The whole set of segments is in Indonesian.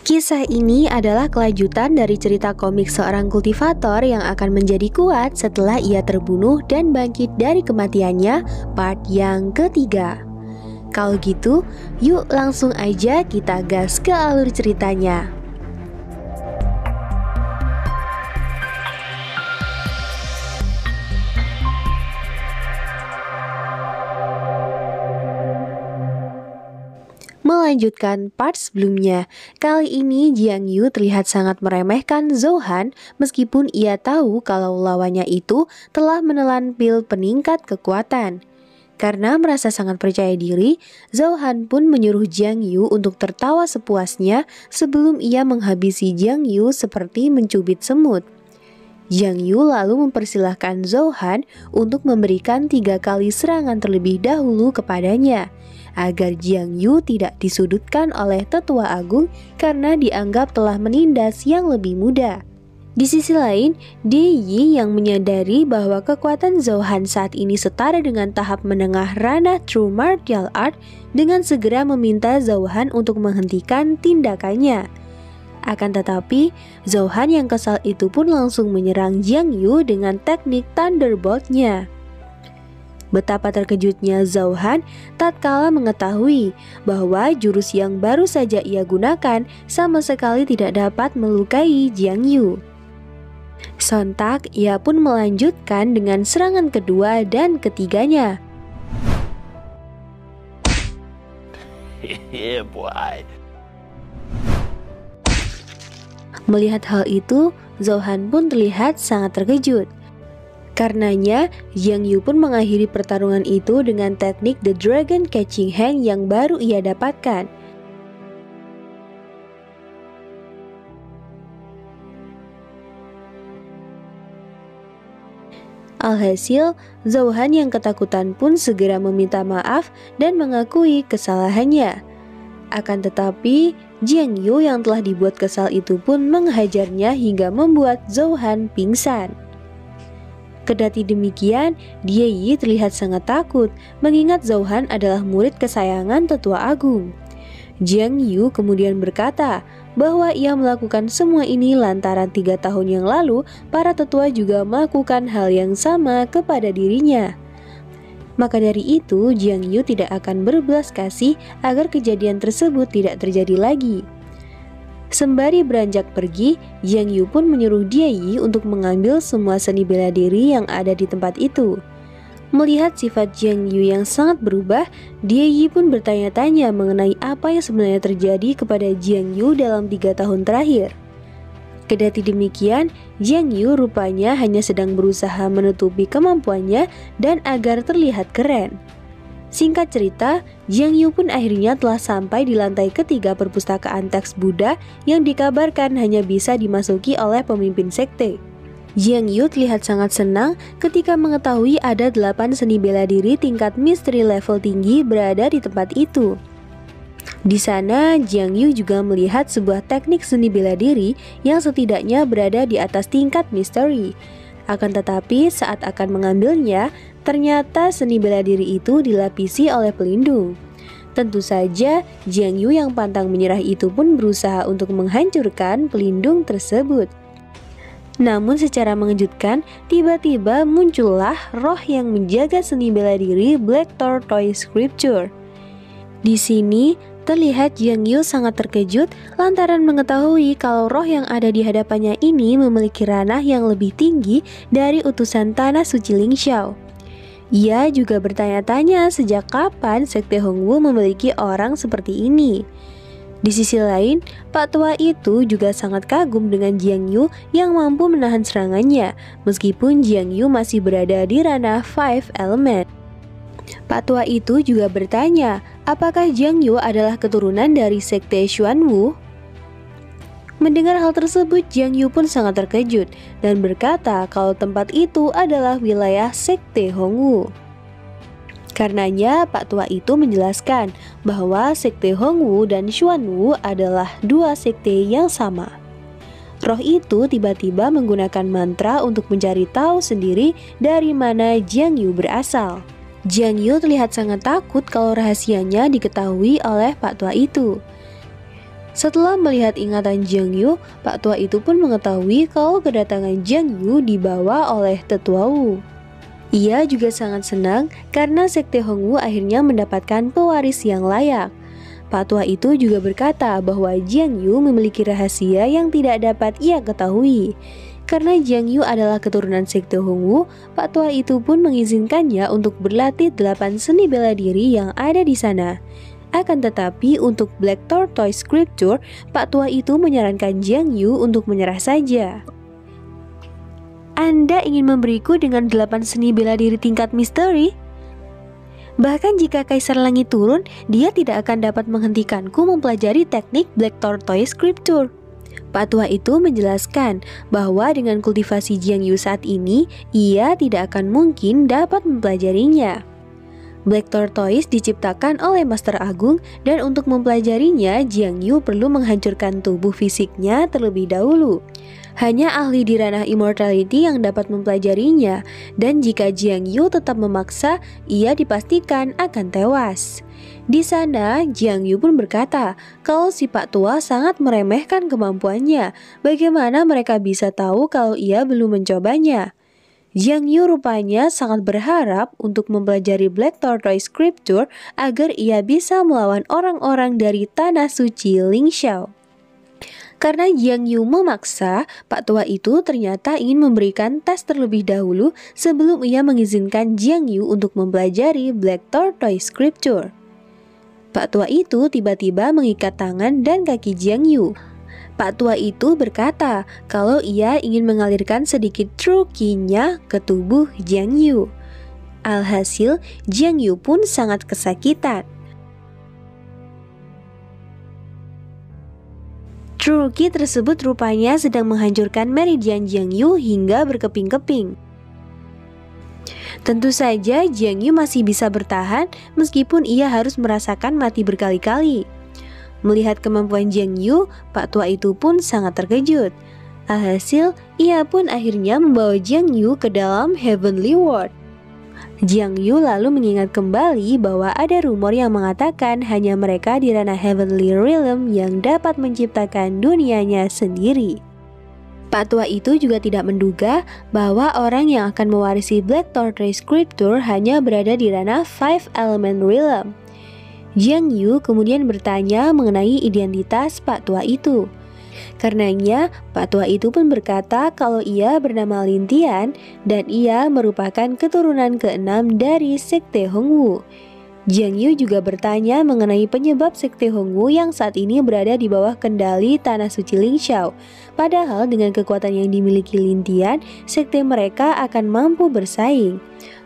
Kisah ini adalah kelanjutan dari cerita komik seorang kultivator yang akan menjadi kuat setelah ia terbunuh dan bangkit dari kematiannya, part yang ketiga. Kalau gitu, yuk langsung aja kita gas ke alur ceritanya. Melanjutkan part sebelumnya, kali ini Jiang Yu terlihat sangat meremehkan Zhou Han meskipun ia tahu kalau lawannya itu telah menelan pil peningkat kekuatan. Karena merasa sangat percaya diri, Zhou Han pun menyuruh Jiang Yu untuk tertawa sepuasnya sebelum ia menghabisi Jiang Yu seperti mencubit semut. Jiang Yu lalu mempersilahkan Zhou Han untuk memberikan 3 kali serangan terlebih dahulu kepadanya, agar Jiang Yu tidak disudutkan oleh tetua agung karena dianggap telah menindas yang lebih muda. Di sisi lain, Dai Yi yang menyadari bahwa kekuatan Zhou Han saat ini setara dengan tahap menengah ranah True Martial Art dengan segera meminta Zhou Han untuk menghentikan tindakannya. Akan tetapi, Zhou Han yang kesal itu pun langsung menyerang Jiang Yu dengan teknik Thunderbolt-nya. Betapa terkejutnya Zhou Han tatkala mengetahui bahwa jurus yang baru saja ia gunakan sama sekali tidak dapat melukai Jiang Yu. Sontak ia pun melanjutkan dengan serangan kedua dan ketiganya. Yeah, boy. Melihat hal itu, Zhou Han pun terlihat sangat terkejut. Karenanya, Jiang Yu pun mengakhiri pertarungan itu dengan teknik The Dragon Catching Hand yang baru ia dapatkan. Alhasil, Zhou Han yang ketakutan pun segera meminta maaf dan mengakui kesalahannya. Akan tetapi, Jiang Yu yang telah dibuat kesal itu pun menghajarnya hingga membuat Zhou Han pingsan. Kendati demikian, Dai Yi terlihat sangat takut mengingat Zhou Han adalah murid kesayangan tetua agung. Jiang Yu kemudian berkata bahwa ia melakukan semua ini lantaran 3 tahun yang lalu para tetua juga melakukan hal yang sama kepada dirinya. Maka dari itu, Jiang Yu tidak akan berbelas kasih agar kejadian tersebut tidak terjadi lagi. Sembari beranjak pergi, Jiang Yu pun menyuruh Dai Yi untuk mengambil semua seni bela diri yang ada di tempat itu. Melihat sifat Jiang Yu yang sangat berubah, Dai Yi pun bertanya-tanya mengenai apa yang sebenarnya terjadi kepada Jiang Yu dalam 3 tahun terakhir. Kendati demikian, Jiang Yu rupanya hanya sedang berusaha menutupi kemampuannya dan agar terlihat keren. Singkat cerita, Jiang Yu pun akhirnya telah sampai di lantai ketiga perpustakaan teks Buddha yang dikabarkan hanya bisa dimasuki oleh pemimpin sekte. Jiang Yu terlihat sangat senang ketika mengetahui ada 8 seni bela diri tingkat misteri level tinggi berada di tempat itu. Di sana, Jiang Yu juga melihat sebuah teknik seni bela diri yang setidaknya berada di atas tingkat misteri. Akan tetapi saat akan mengambilnya, ternyata seni bela diri itu dilapisi oleh pelindung. Tentu saja, Jiang Yu yang pantang menyerah itu pun berusaha untuk menghancurkan pelindung tersebut. Namun secara mengejutkan, tiba-tiba muncullah roh yang menjaga seni bela diri Black Tortoise Scripture. Di sini, terlihat Jiang Yu sangat terkejut lantaran mengetahui kalau roh yang ada di hadapannya ini memiliki ranah yang lebih tinggi dari utusan tanah suci Lingxiao. Ia juga bertanya-tanya sejak kapan Sekte Hongwu memiliki orang seperti ini. Di sisi lain, Pak Tua itu juga sangat kagum dengan Jiang Yu yang mampu menahan serangannya, meskipun Jiang Yu masih berada di ranah 5 Element. Pak Tua itu juga bertanya, apakah Jiang Yu adalah keturunan dari Sekte Xuanwu? Mendengar hal tersebut, Jiang Yu pun sangat terkejut dan berkata kalau tempat itu adalah wilayah Sekte Hongwu. Karenanya, Pak Tua itu menjelaskan bahwa Sekte Hongwu dan Xuanwu adalah 2 sekte yang sama. Roh itu tiba-tiba menggunakan mantra untuk mencari tahu sendiri dari mana Jiang Yu berasal. Jiang Yu terlihat sangat takut kalau rahasianya diketahui oleh Pak Tua itu. Setelah melihat ingatan Jiang Yu, Pak Tua itu pun mengetahui kalau kedatangan Jiang Yu dibawa oleh Tetua Wu. Ia juga sangat senang karena Sekte Hongwu akhirnya mendapatkan pewaris yang layak. Pak Tua itu juga berkata bahwa Jiang Yu memiliki rahasia yang tidak dapat ia ketahui. Karena Jiang Yu adalah keturunan Sekte Hongwu, Pak Tua itu pun mengizinkannya untuk berlatih 8 seni bela diri yang ada di sana. Akan tetapi untuk Black Tortoise Scripture, Pak Tua itu menyarankan Jiang Yu untuk menyerah saja. Anda ingin memberiku dengan 8 seni bela diri tingkat misteri? Bahkan jika Kaisar Langit turun, dia tidak akan dapat menghentikanku mempelajari teknik Black Tortoise Scripture. Pak Tua itu menjelaskan bahwa dengan kultivasi Jiang Yu saat ini, ia tidak akan mungkin dapat mempelajarinya. Black Tortoise diciptakan oleh Master Agung dan untuk mempelajarinya, Jiang Yu perlu menghancurkan tubuh fisiknya terlebih dahulu. Hanya ahli di ranah immortality yang dapat mempelajarinya, dan jika Jiang Yu tetap memaksa, ia dipastikan akan tewas. Di sana, Jiang Yu pun berkata kalau si Pak Tua sangat meremehkan kemampuannya. Bagaimana mereka bisa tahu kalau ia belum mencobanya? Jiang Yu rupanya sangat berharap untuk mempelajari Black Tortoise Scripture agar ia bisa melawan orang-orang dari Tanah Suci Lingxiao. Karena Jiang Yu memaksa, Pak Tua itu ternyata ingin memberikan tes terlebih dahulu sebelum ia mengizinkan Jiang Yu untuk mempelajari Black Tortoise Scripture. Pak Tua itu tiba-tiba mengikat tangan dan kaki Jiang Yu. Pak Tua itu berkata kalau ia ingin mengalirkan sedikit True Qi-nya ke tubuh Jiang Yu. Alhasil, Jiang Yu pun sangat kesakitan. True Qi tersebut rupanya sedang menghancurkan meridian Jiang Yu hingga berkeping-keping. Tentu saja Jiang Yu masih bisa bertahan meskipun ia harus merasakan mati berkali-kali. Melihat kemampuan Jiang Yu, Pak Tua itu pun sangat terkejut. Alhasil, ia pun akhirnya membawa Jiang Yu ke dalam Heavenly World. Jiang Yu lalu mengingat kembali bahwa ada rumor yang mengatakan hanya mereka di ranah Heavenly Realm yang dapat menciptakan dunianya sendiri. Pak Tua itu juga tidak menduga bahwa orang yang akan mewarisi Black Tortoise Scripture hanya berada di ranah Five Element Realm. Jiang Yu kemudian bertanya mengenai identitas Pak Tua itu. Karenanya, Pak Tua itu pun berkata kalau ia bernama Lin Tian dan ia merupakan keturunan ke-6 dari Sekte Hongwu. Jiang Yu juga bertanya mengenai penyebab Sekte Hongwu yang saat ini berada di bawah kendali Tanah Suci Lingxiao. Padahal dengan kekuatan yang dimiliki Lin Tian, sekte mereka akan mampu bersaing.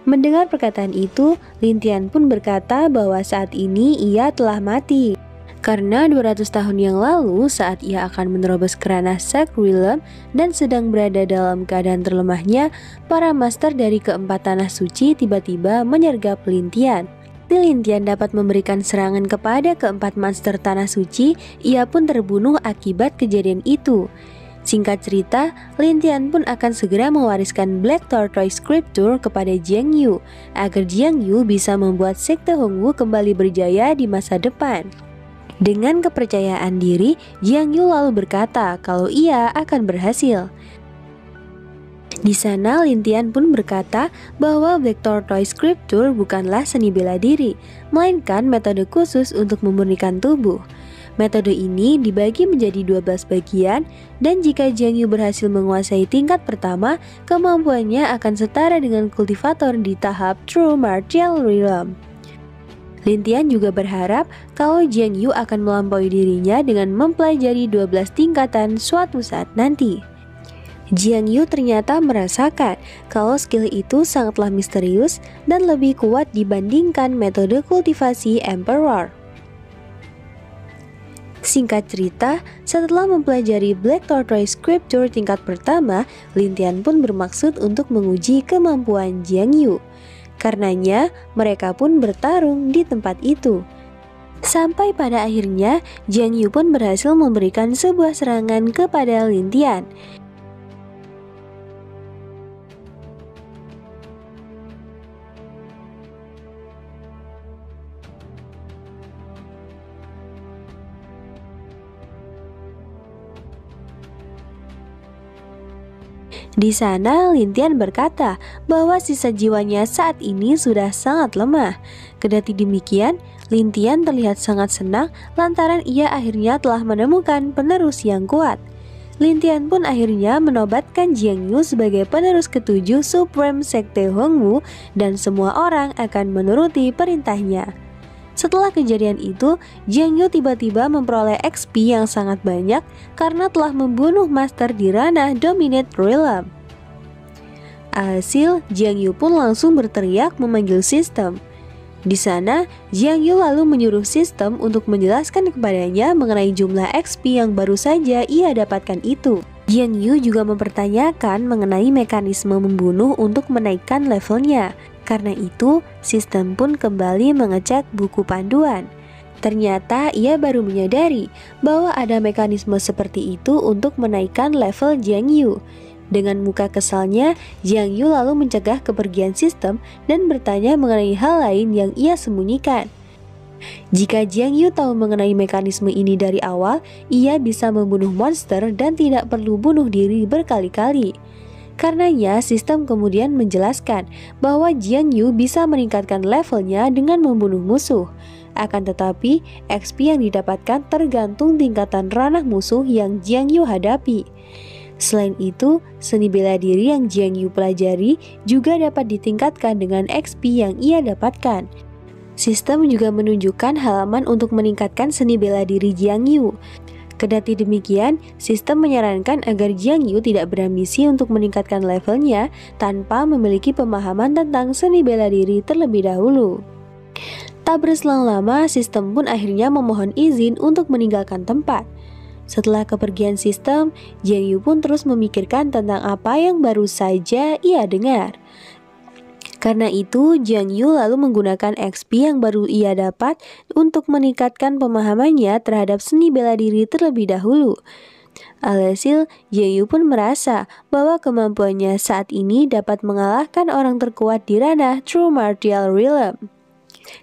Mendengar perkataan itu, Lin Tian pun berkata bahwa saat ini ia telah mati. Karena 200 tahun yang lalu saat ia akan menerobos ke ranah Sacred Realm dan sedang berada dalam keadaan terlemahnya, para master dari keempat tanah suci tiba-tiba menyergap Lin Tian. Lin Tian dapat memberikan serangan kepada keempat master tanah suci, ia pun terbunuh akibat kejadian itu. Singkat cerita, Lin Tian pun akan segera mewariskan Black Tortoise Scripture kepada Jiang Yu, agar Jiang Yu bisa membuat Sekte Hongwu kembali berjaya di masa depan. Dengan kepercayaan diri, Jiang Yu lalu berkata kalau ia akan berhasil. Di sana, Lin Tian pun berkata bahwa Black Tortoise Scripture bukanlah seni bela diri, melainkan metode khusus untuk memurnikan tubuh. Metode ini dibagi menjadi 12 bagian, dan jika Jiang Yu berhasil menguasai tingkat pertama, kemampuannya akan setara dengan kultivator di tahap True Martial Realm. Lin Tian juga berharap kalau Jiang Yu akan melampaui dirinya dengan mempelajari 12 tingkatan suatu saat nanti. Jiang Yu ternyata merasakan kalau skill itu sangatlah misterius dan lebih kuat dibandingkan metode kultivasi Emperor. Singkat cerita, setelah mempelajari Black Tortoise Scripture tingkat pertama, Lin Tian pun bermaksud untuk menguji kemampuan Jiang Yu. Karenanya, mereka pun bertarung di tempat itu. Sampai pada akhirnya, Jiang Yu pun berhasil memberikan sebuah serangan kepada Lin Tian. Di sana, Lin Tian berkata bahwa sisa jiwanya saat ini sudah sangat lemah. Kendati demikian, Lin Tian terlihat sangat senang lantaran ia akhirnya telah menemukan penerus yang kuat. Lin Tian pun akhirnya menobatkan Jiang Yu sebagai penerus ketujuh Supreme Sekte Hongwu dan semua orang akan menuruti perintahnya. Setelah kejadian itu, Jiang Yu tiba-tiba memperoleh XP yang sangat banyak karena telah membunuh master di ranah Dominate Realm. Alhasil, Jiang Yu pun langsung berteriak memanggil sistem. Di sana, Jiang Yu lalu menyuruh sistem untuk menjelaskan kepadanya mengenai jumlah XP yang baru saja ia dapatkan itu. Jiang Yu juga mempertanyakan mengenai mekanisme membunuh untuk menaikkan levelnya. Karena itu, sistem pun kembali mengecek buku panduan. Ternyata ia baru menyadari bahwa ada mekanisme seperti itu untuk menaikkan level Jiang Yu. Dengan muka kesalnya, Jiang Yu lalu mencegah kepergian sistem dan bertanya mengenai hal lain yang ia sembunyikan. Jika Jiang Yu tahu mengenai mekanisme ini dari awal, ia bisa membunuh monster dan tidak perlu bunuh diri berkali-kali. Karenanya, sistem kemudian menjelaskan bahwa Jiang Yu bisa meningkatkan levelnya dengan membunuh musuh. Akan tetapi, XP yang didapatkan tergantung tingkatan ranah musuh yang Jiang Yu hadapi. Selain itu, seni bela diri yang Jiang Yu pelajari juga dapat ditingkatkan dengan XP yang ia dapatkan. Sistem juga menunjukkan halaman untuk meningkatkan seni bela diri Jiang Yu. Kendati demikian, sistem menyarankan agar Jiang Yu tidak berambisi untuk meningkatkan levelnya tanpa memiliki pemahaman tentang seni bela diri terlebih dahulu. Tak berselang lama, sistem pun akhirnya memohon izin untuk meninggalkan tempat. Setelah kepergian sistem, Jiang Yu pun terus memikirkan tentang apa yang baru saja ia dengar. Karena itu, Jiang Yu lalu menggunakan XP yang baru ia dapat untuk meningkatkan pemahamannya terhadap seni bela diri terlebih dahulu. Alhasil, Jiang Yu pun merasa bahwa kemampuannya saat ini dapat mengalahkan orang terkuat di ranah True Martial Realm.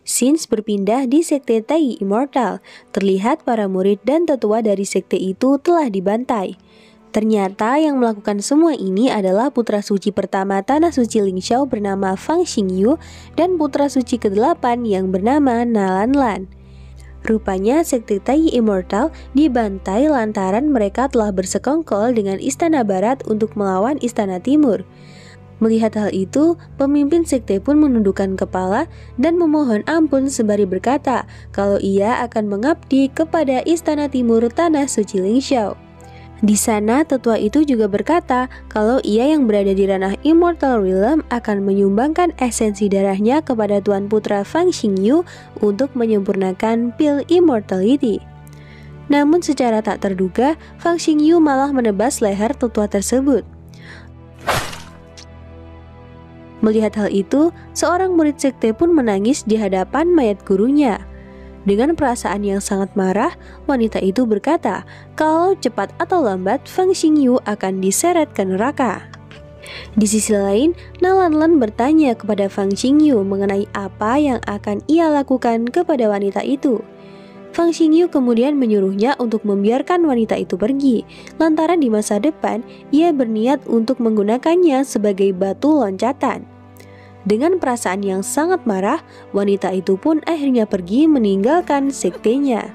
Since berpindah di Sekte Tai Immortal, terlihat para murid dan tetua dari sekte itu telah dibantai. Ternyata yang melakukan semua ini adalah putra suci pertama Tanah Suci Lingxiao bernama Fang Xingyu dan putra suci ke-8 yang bernama Nalanlan. Rupanya Sekte Tai Immortal dibantai lantaran mereka telah bersekongkol dengan Istana Barat untuk melawan Istana Timur. Melihat hal itu, pemimpin sekte pun menundukkan kepala dan memohon ampun sembari berkata kalau ia akan mengabdi kepada Istana Timur Tanah Suci Lingxiao. Di sana, tetua itu juga berkata kalau ia yang berada di ranah Immortal Realm akan menyumbangkan esensi darahnya kepada Tuan Putra Fang Xingyu untuk menyempurnakan pil Immortality. Namun secara tak terduga, Fang Xingyu malah menebas leher tetua tersebut. Melihat hal itu, seorang murid sekte pun menangis di hadapan mayat gurunya. Dengan perasaan yang sangat marah, wanita itu berkata kalau cepat atau lambat Fang Xingyu akan diseret ke neraka. Di sisi lain, Nalanlan bertanya kepada Fang Xingyu mengenai apa yang akan ia lakukan kepada wanita itu. Fang Xingyu kemudian menyuruhnya untuk membiarkan wanita itu pergi, lantaran di masa depan ia berniat untuk menggunakannya sebagai batu loncatan. Dengan perasaan yang sangat marah, wanita itu pun akhirnya pergi meninggalkan sektenya.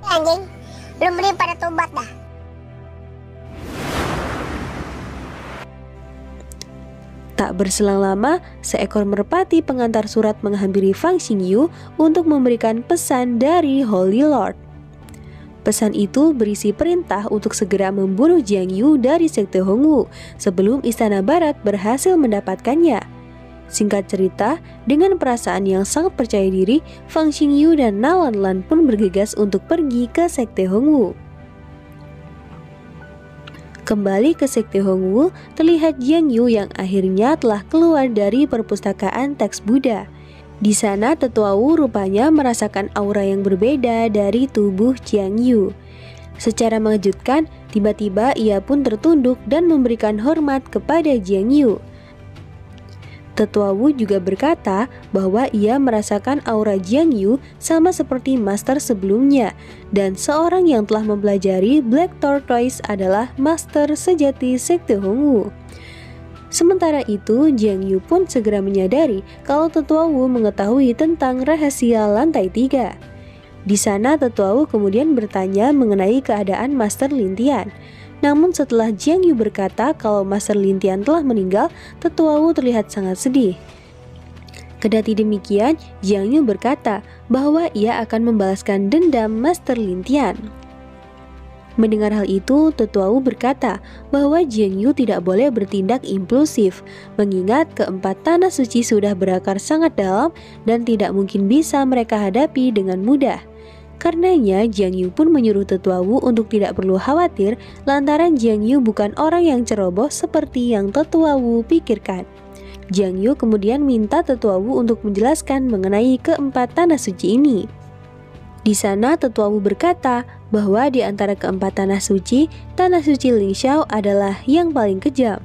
Anjing, belum mending pada tobat dah. Tak berselang lama, seekor merpati pengantar surat menghampiri Fang Xingyu untuk memberikan pesan dari Holy Lord. Pesan itu berisi perintah untuk segera membunuh Jiang Yu dari Sekte Hongwu sebelum Istana Barat berhasil mendapatkannya. Singkat cerita, dengan perasaan yang sangat percaya diri, Fang Xingyu dan Nalanlan pun bergegas untuk pergi ke Sekte Hongwu. Kembali ke Sekte Hongwu, terlihat Jiang Yu yang akhirnya telah keluar dari perpustakaan teks Buddha. Di sana Tetua Wu rupanya merasakan aura yang berbeda dari tubuh Jiang Yu. Secara mengejutkan, tiba-tiba ia pun tertunduk dan memberikan hormat kepada Jiang Yu. Tetua Wu juga berkata bahwa ia merasakan aura Jiang Yu sama seperti master sebelumnya, dan seorang yang telah mempelajari Black Tortoise adalah master sejati Sekte Hongwu. Sementara itu, Jiang Yu pun segera menyadari kalau Tetua Wu mengetahui tentang rahasia lantai 3. Di sana Tetua Wu kemudian bertanya mengenai keadaan Master Lin Tian. Namun setelah Jiang Yu berkata kalau Master Lin Tian telah meninggal, Tetua Wu terlihat sangat sedih. Kendati demikian, Jiang Yu berkata bahwa ia akan membalaskan dendam Master Lin Tian. Mendengar hal itu, Tetua Wu berkata bahwa Jiang Yu tidak boleh bertindak impulsif, mengingat keempat tanah suci sudah berakar sangat dalam dan tidak mungkin bisa mereka hadapi dengan mudah. Karenanya, Jiang Yu pun menyuruh Tetua Wu untuk tidak perlu khawatir lantaran Jiang Yu bukan orang yang ceroboh seperti yang Tetua Wu pikirkan. Jiang Yu kemudian minta Tetua Wu untuk menjelaskan mengenai keempat tanah suci ini. Di sana Tetua Wu berkata bahwa di antara keempat tanah suci Lingxiao adalah yang paling kejam.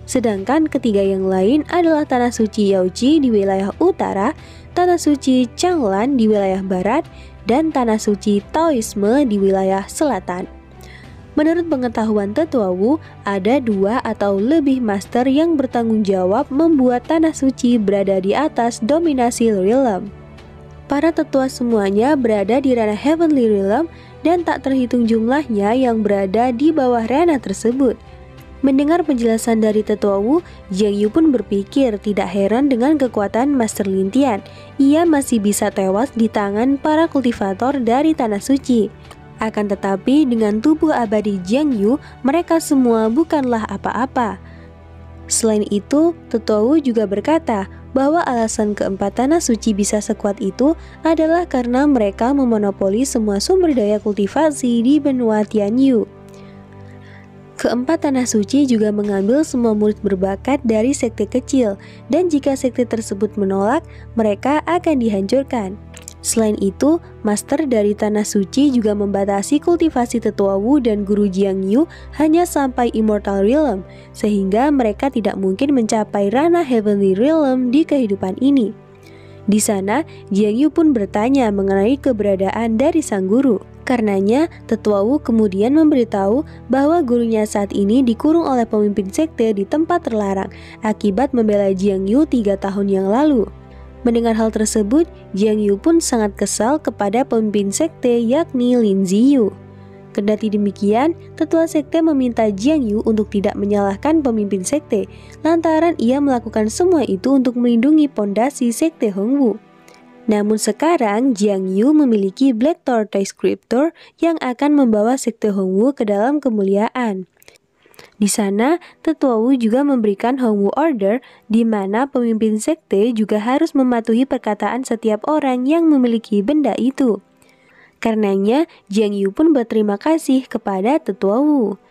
Sedangkan ketiga yang lain adalah tanah suci Yaoji di wilayah utara, tanah suci Changlan di wilayah barat, dan tanah suci Taoisme di wilayah selatan. Menurut pengetahuan Tetua Wu, ada 2 atau lebih master yang bertanggung jawab membuat tanah suci berada di atas dominasi realm. Para tetua semuanya berada di ranah Heavenly Realm dan tak terhitung jumlahnya yang berada di bawah ranah tersebut. Mendengar penjelasan dari Tetua Wu, Jiang Yu pun berpikir tidak heran dengan kekuatan Master Lin Tian. Ia masih bisa tewas di tangan para kultivator dari Tanah Suci. Akan tetapi dengan tubuh abadi Jiang Yu, mereka semua bukanlah apa-apa. Selain itu, Tetua Wu juga berkata bahwa alasan keempat Tanah Suci bisa sekuat itu adalah karena mereka memonopoli semua sumber daya kultivasi di benua Tianyu. Keempat tanah suci juga mengambil semua murid berbakat dari sekte kecil, dan jika sekte tersebut menolak, mereka akan dihancurkan. Selain itu, master dari tanah suci juga membatasi kultivasi Tetua Wu dan Guru Jiang Yu hanya sampai Immortal Realm, sehingga mereka tidak mungkin mencapai ranah Heavenly Realm di kehidupan ini. Di sana, Jiang Yu pun bertanya mengenai keberadaan dari sang guru. Karenanya, Tetua Wu kemudian memberitahu bahwa gurunya saat ini dikurung oleh pemimpin sekte di tempat terlarang akibat membela Jiang Yu 3 tahun yang lalu. Mendengar hal tersebut, Jiang Yu pun sangat kesal kepada pemimpin sekte yakni Lin Ziyu. Kendati demikian, tetua sekte meminta Jiang Yu untuk tidak menyalahkan pemimpin sekte, lantaran ia melakukan semua itu untuk melindungi pondasi sekte Hongwu. Namun sekarang Jiang Yu memiliki Black Tortoise Scriptor yang akan membawa sekte Hongwu ke dalam kemuliaan. Di sana, Tetua Wu juga memberikan Hongwu Order di mana pemimpin sekte juga harus mematuhi perkataan setiap orang yang memiliki benda itu. Karenanya, Jiang Yu pun berterima kasih kepada Tetua Wu.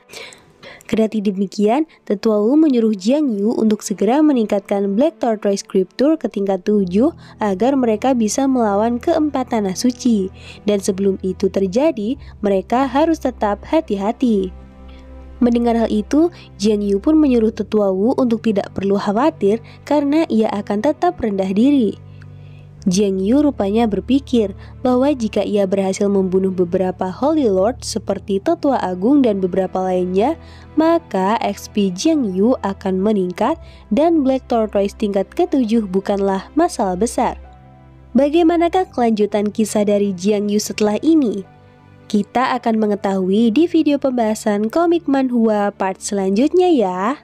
Kendati demikian, Tetua Wu menyuruh Jiang Yu untuk segera meningkatkan Black Tortoise Scripture ke tingkat 7 agar mereka bisa melawan keempat tanah suci. Dan sebelum itu terjadi, mereka harus tetap hati-hati. Mendengar hal itu, Jiang Yu pun menyuruh Tetua Wu untuk tidak perlu khawatir karena ia akan tetap rendah diri. Jiang Yu rupanya berpikir bahwa jika ia berhasil membunuh beberapa Holy Lord seperti Tetua Agung dan beberapa lainnya, maka XP Jiang Yu akan meningkat dan Black Tortoise tingkat ke-7 bukanlah masalah besar. Bagaimanakah kelanjutan kisah dari Jiang Yu setelah ini? Kita akan mengetahui di video pembahasan komik manhwa part selanjutnya ya.